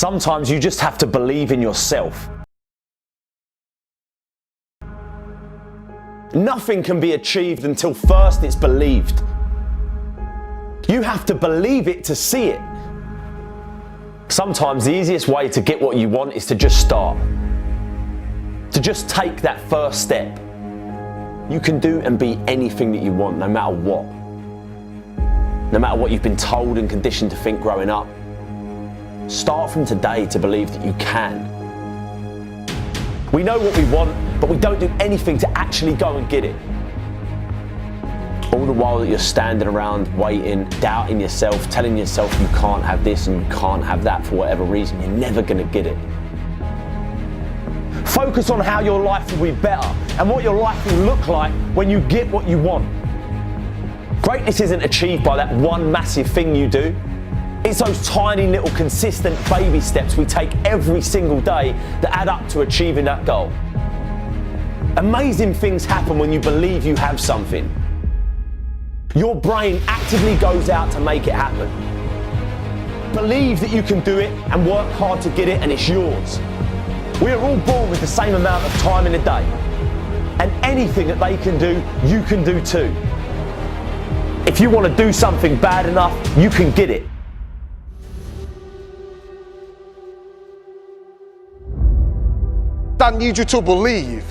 Sometimes you just have to believe in yourself. Nothing can be achieved until first it's believed. You have to believe it to see it. Sometimes the easiest way to get what you want is to just start. To just take that first step. You can do and be anything that you want, no matter what. No matter what you've been told and conditioned to think growing up. Start from today to believe that you can. We know what we want, but we don't do anything to actually go and get it. All the while that you're standing around waiting, doubting yourself, telling yourself you can't have this and you can't have that for whatever reason, you're never going to get it. Focus on how your life will be better and what your life will look like when you get what you want. Greatness isn't achieved by that one massive thing you do. It's those tiny little consistent baby steps we take every single day that add up to achieving that goal. Amazing things happen when you believe you have something. Your brain actively goes out to make it happen. Believe that you can do it and work hard to get it, and it's yours. We are all born with the same amount of time in a day. And anything that they can do, you can do too. If you want to do something bad enough, you can get it. I need you to believe.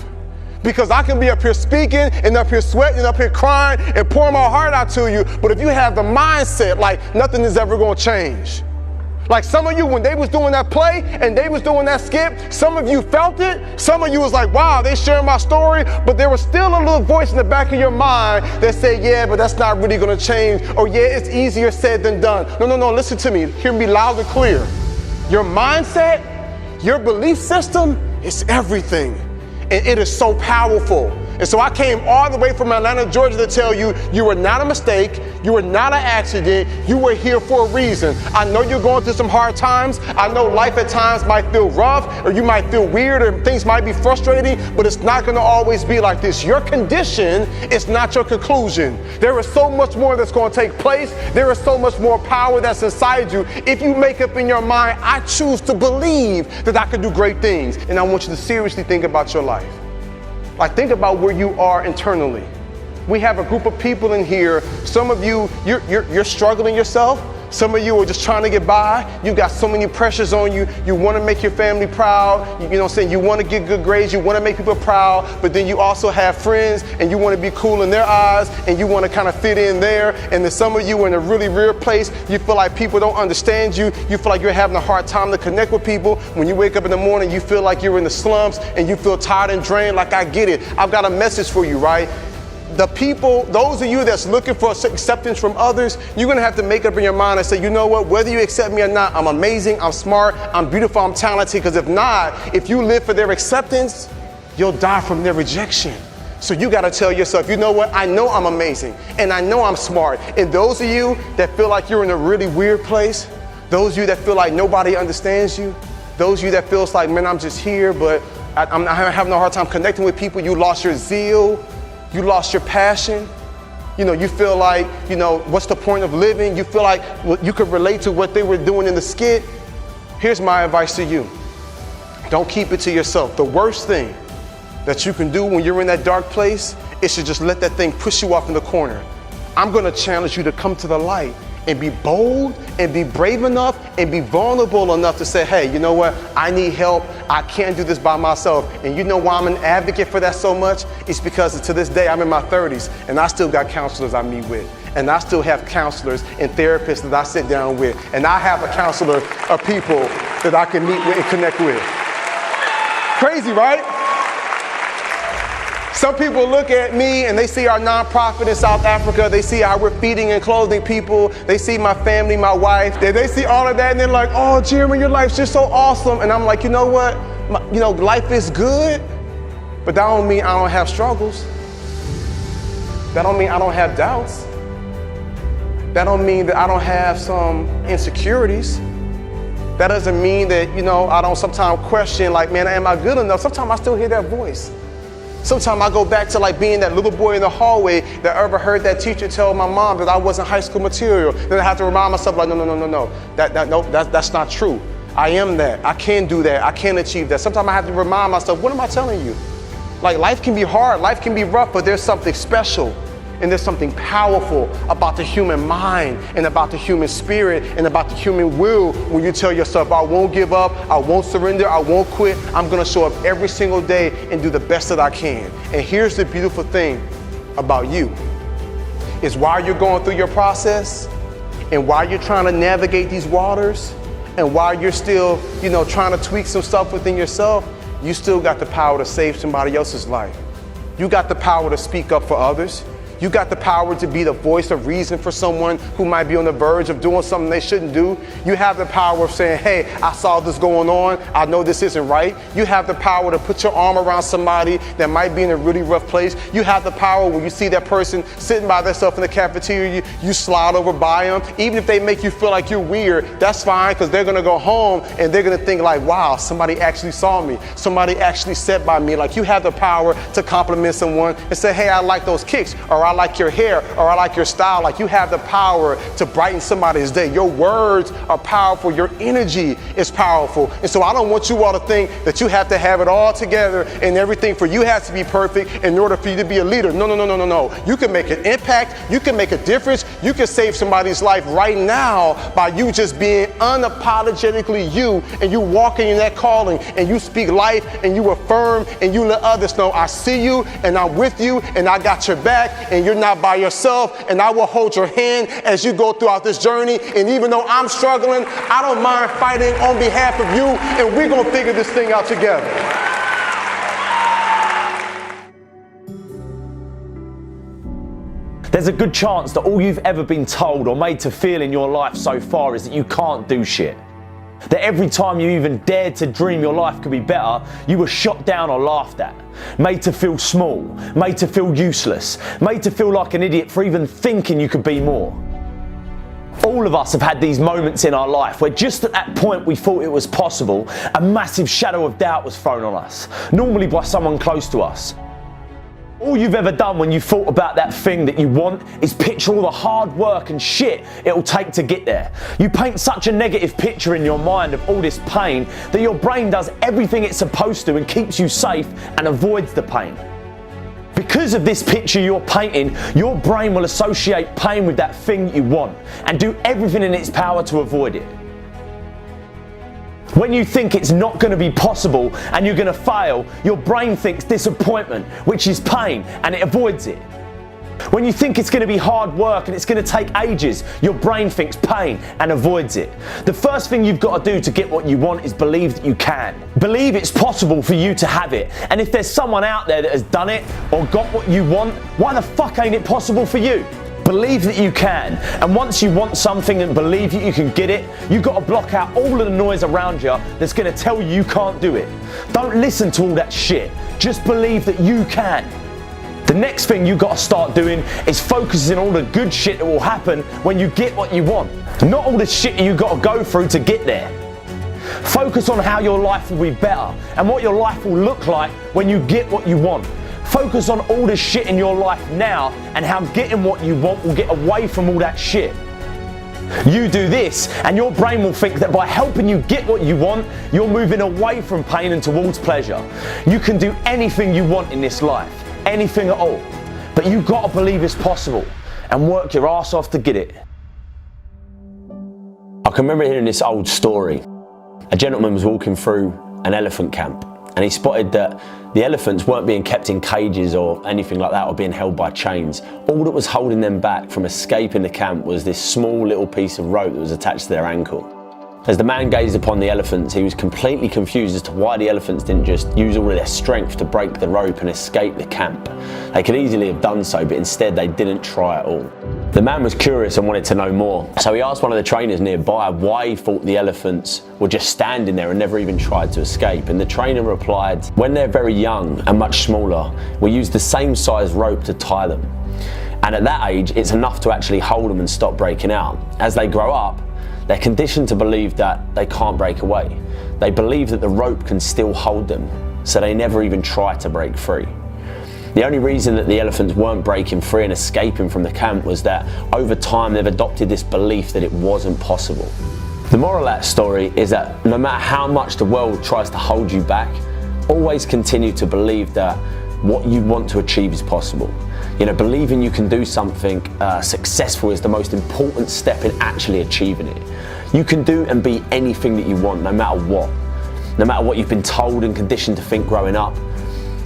Because I can be up here speaking and up here sweating and up here crying and pouring my heart out to you, but if you have the mindset like nothing is ever going to change. Like some of you, when they was doing that play and they was doing that skip, some of you felt it. Some of you was like, wow, they sharing my story, but there was still a little voice in the back of your mind that said, yeah, but that's not really going to change. Or yeah, it's easier said than done. No, listen to me. Hear me loud and clear. Your mindset, your belief system is everything. And it is so powerful. And so I came all the way from Atlanta, Georgia to tell you, you were not a mistake. You were not an accident. You were here for a reason. I know you're going through some hard times. I know life at times might feel rough, or you might feel weird, or things might be frustrating, but it's not going to always be like this. Your condition is not your conclusion. There is so much more that's going to take place. There is so much more power that's inside you. If you make up in your mind, I choose to believe that I can do great things. And I want you to seriously think about your life. Like, think about where you are internally. We have a group of people in here. Some of you, you're struggling yourself. Some of you are just trying to get by. You got so many pressures on you. You want to make your family proud. You know what I'm saying? You want to get good grades. You want to make people proud. But then you also have friends and you want to be cool in their eyes and you want to kind of fit in there. And then some of you are in a really weird place. You feel like people don't understand you. You feel like you're having a hard time to connect with people. When you wake up in the morning, you feel like you're in the slumps and you feel tired and drained. Like, I get it. I've got a message for you, right? The people, those of you that's looking for acceptance from others, you're going to have to make up in your mind and say, you know what, whether you accept me or not, I'm amazing, I'm smart, I'm beautiful, I'm talented. Because if not, if you live for their acceptance, you'll die from their rejection. So you got to tell yourself, you know what, I know I'm amazing and I know I'm smart. And those of you that feel like you're in a really weird place, those of you that feel like nobody understands you, those of you that feels like, man, I'm just here, but I'm having a hard time connecting with people, you lost your zeal. You lost your passion. You know, you feel like, you know, what's the point of living? You feel like you could relate to what they were doing in the skit. Here's my advice to you. Don't keep it to yourself. The worst thing that you can do when you're in that dark place is to just let that thing push you off in the corner. I'm going to challenge you to come to the light and be bold and be brave enough and be vulnerable enough to say, hey, you know what? I need help. I can't do this by myself. And you know why I'm an advocate for that so much? It's because to this day, I'm in my 30s and I still got counselors I meet with. And I still have counselors and therapists that I sit down with. And I have a counselor of people that I can meet with and connect with. Crazy, right? Some people look at me and they see our nonprofit in South Africa. They see how we're feeding and clothing people. They see my family, my wife. They see all of that and they're like, oh, Jeremy, your life's just so awesome. And I'm like, you know what? Life is good, but that don't mean I don't have struggles. That don't mean I don't have doubts. That don't mean that I don't have some insecurities. That doesn't mean that, I don't sometimes question like, man, am I good enough? Sometimes I still hear that voice. Sometimes I go back to like being that little boy in the hallway that ever heard that teacher tell my mom that I wasn't high school material. Then I have to remind myself like, no. That's not true. I am that. I can do that. I can achieve that. Sometimes I have to remind myself, what am I telling you? Like, life can be hard, life can be rough, but there's something special and there's something powerful about the human mind and about the human spirit and about the human will when you tell yourself, I won't give up, I won't surrender, I won't quit. I'm gonna show up every single day and do the best that I can. And here's the beautiful thing about you, is while you're going through your process and while you're trying to navigate these waters and while you're still, trying to tweak some stuff within yourself, you still got the power to save somebody else's life. You got the power to speak up for others. You got the power to be the voice of reason for someone who might be on the verge of doing something they shouldn't do. You have the power of saying, hey, I saw this going on. I know this isn't right. You have the power to put your arm around somebody that might be in a really rough place. You have the power when you see that person sitting by themselves in the cafeteria, you slide over by them. Even if they make you feel like you're weird, that's fine, because they're gonna go home and they're gonna think like, wow, somebody actually saw me. Somebody actually sat by me. Like, you have the power to compliment someone and say, hey, I like those kicks, or I like your hair, or I like your style. Like, you have the power to brighten somebody's day. Your words are powerful. Your energy is powerful. And so I don't want you all to think that you have to have it all together and everything for you has to be perfect in order for you to be a leader. No. You can make an impact. You can make a difference. You can save somebody's life right now by you just being unapologetically you, and you walking in that calling, and you speak life, and you affirm, and you let others know, I see you, and I'm with you, and I got your back, and you're not by yourself, and I will hold your hand as you go throughout this journey. And even though I'm struggling, I don't mind fighting on behalf of you, and we're gonna figure this thing out together. There's a good chance that all you've ever been told or made to feel in your life so far is that you can't do shit. That every time you even dared to dream your life could be better, you were shot down or laughed at. Made to feel small, made to feel useless, made to feel like an idiot for even thinking you could be more. All of us have had these moments in our life where just at that point we thought it was possible, a massive shadow of doubt was thrown on us, normally by someone close to us. All you've ever done when you thought about that thing that you want is picture all the hard work and shit it'll take to get there. You paint such a negative picture in your mind of all this pain that your brain does everything it's supposed to and keeps you safe and avoids the pain. Because of this picture you're painting, your brain will associate pain with that thing you want and do everything in its power to avoid it. When you think it's not going to be possible and you're going to fail, your brain thinks disappointment, which is pain, and it avoids it. When you think it's going to be hard work and it's going to take ages, your brain thinks pain and avoids it. The first thing you've got to do to get what you want is believe that you can. Believe it's possible for you to have it. And if there's someone out there that has done it or got what you want, why the fuck ain't it possible for you? Believe that you can, and once you want something and believe that you can get it, you've got to block out all of the noise around you that's going to tell you can't do it. Don't listen to all that shit, just believe that you can. The next thing you've got to start doing is focusing on all the good shit that will happen when you get what you want, not all the shit you've got to go through to get there. Focus on how your life will be better and what your life will look like when you get what you want. Focus on all the shit in your life now and how getting what you want will get away from all that shit. You do this and your brain will think that by helping you get what you want, you're moving away from pain and towards pleasure. You can do anything you want in this life, anything at all. But you've got to believe it's possible and work your ass off to get it. I can remember hearing this old story. A gentleman was walking through an elephant camp, and he spotted that the elephants weren't being kept in cages or anything like that or being held by chains. All that was holding them back from escaping the camp was this small little piece of rope that was attached to their ankle. As the man gazed upon the elephants, he was completely confused as to why the elephants didn't just use all of their strength to break the rope and escape the camp. They could easily have done so, but instead they didn't try at all. The man was curious and wanted to know more, so he asked one of the trainers nearby why he thought the elephants were just standing there and never even tried to escape. And the trainer replied, when they're very young and much smaller, we use the same size rope to tie them. And at that age, it's enough to actually hold them and stop breaking out. As they grow up, they're conditioned to believe that they can't break away. They believe that the rope can still hold them, so they never even try to break free. The only reason that the elephants weren't breaking free and escaping from the camp was that over time they've adopted this belief that it wasn't possible. The moral of that story is that no matter how much the world tries to hold you back, always continue to believe that what you want to achieve is possible. You know, believing you can do something successful is the most important step in actually achieving it. You can do and be anything that you want, no matter what. No matter what you've been told and conditioned to think growing up.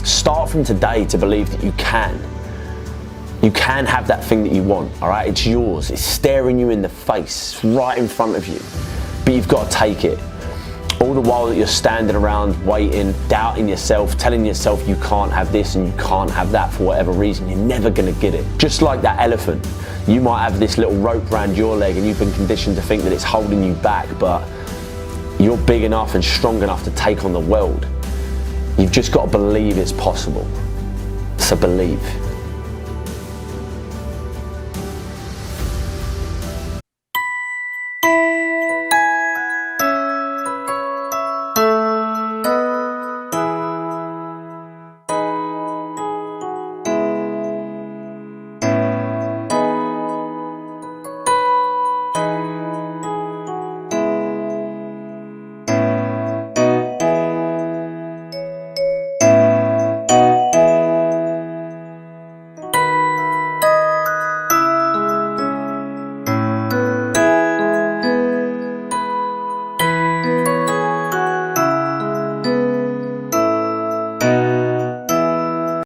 Start from today to believe that you can. You can have that thing that you want, all right? It's yours. It's staring you in the face, it's right in front of you. But you've got to take it. All the while that you're standing around waiting, doubting yourself, telling yourself you can't have this and you can't have that for whatever reason, you're never gonna get it. Just like that elephant, you might have this little rope around your leg and you've been conditioned to think that it's holding you back, but you're big enough and strong enough to take on the world. You've just got to believe it's possible. So believe.